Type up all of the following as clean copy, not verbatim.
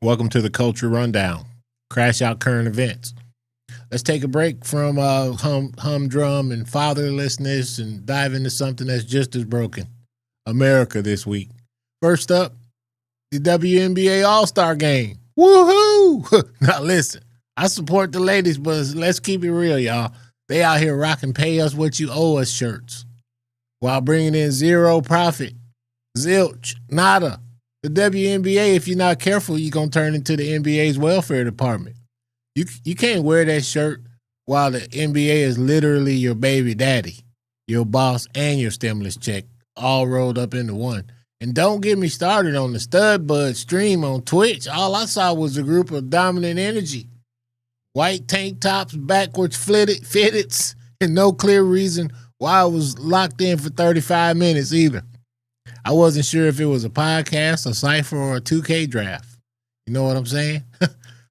Welcome to the Culture Rundown. Crashout current events. Let's take a break from humdrum and fatherlessness and dive into something that's just as broken. America this week. First up, the WNBA All-Star Game. Woohoo! Now listen, I support the ladies, but let's keep it real, y'all. They out here rocking pay us what you owe us shirts while bringing in zero profit. Zilch. Nada. The WNBA, if you're not careful, you're going to turn into the NBA's welfare department. You can't wear that shirt while the NBA is literally your baby daddy, your boss, and your stimulus check all rolled up into one. And don't get me started on the Stud Bud stream on Twitch. All I saw was a group of dominant energy. White tank tops, backwards fitteds, and no clear reason why I was locked in for 35 minutes either. I wasn't sure if it was a podcast, a cipher, or a 2K draft. You know what I'm saying?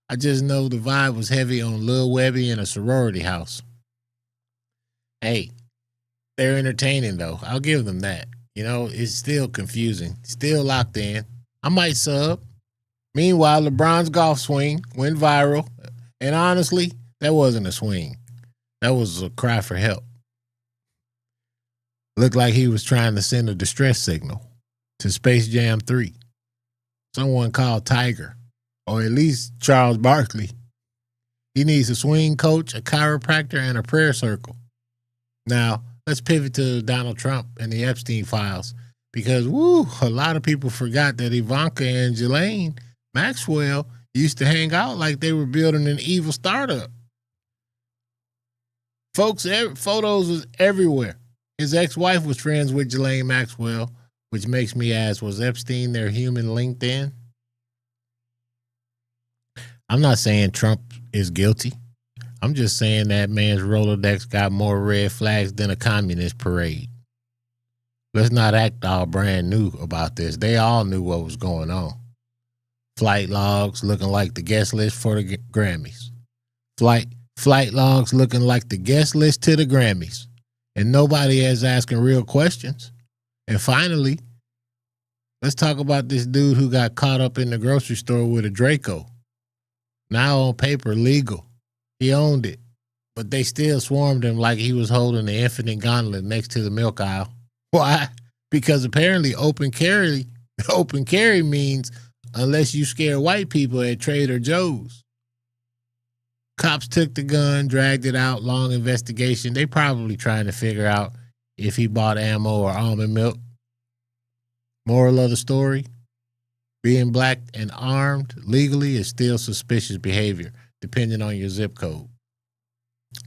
I just know the vibe was heavy on Lil Webby in a sorority house. Hey, they're entertaining though. I'll give them that. You know, it's still confusing. Still locked in. I might sub. Meanwhile, LeBron's golf swing went viral. And honestly, that wasn't a swing. That was a cry for help. Looked like he was trying to send a distress signal to Space Jam 3. Someone called Tiger, or at least Charles Barkley. He needs a swing coach, a chiropractor, and a prayer circle. Now, let's pivot to Donald Trump and the Epstein files, because, a lot of people forgot that Ivanka and Ghislaine Maxwell used to hang out like they were building an evil startup. Folks, photos was everywhere. His ex-wife was friends with Ghislaine Maxwell, which makes me ask, was Epstein their human LinkedIn? I'm not saying Trump is guilty. I'm just saying that man's Rolodex got more red flags than a communist parade. Let's not act all brand new about this. They all knew what was going on. Flight logs looking like the guest list for the Grammys. Flight logs looking like the guest list to the Grammys. And nobody is asking real questions. And finally, let's talk about this dude who got caught up in the grocery store with a Draco. Now on paper, legal. He owned it. But they still swarmed him like he was holding the infinite gauntlet next to the milk aisle. Why? Because apparently open carry means unless you scare white people at Trader Joe's. Cops took the gun, dragged it out, long investigation. They probably trying to figure out if he bought ammo or almond milk. Moral of the story, being black and armed legally is still suspicious behavior, depending on your zip code.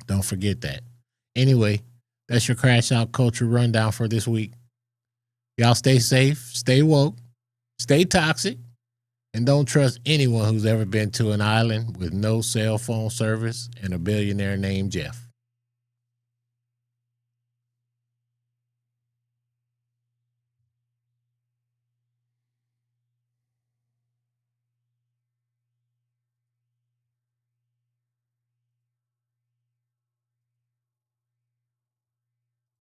Don't forget that. Anyway, that's your Crash Out Culture Rundown for this week. Y'all stay safe, stay woke, stay toxic, and don't trust anyone who's ever been to an island with no cell phone service and a billionaire named Jeff.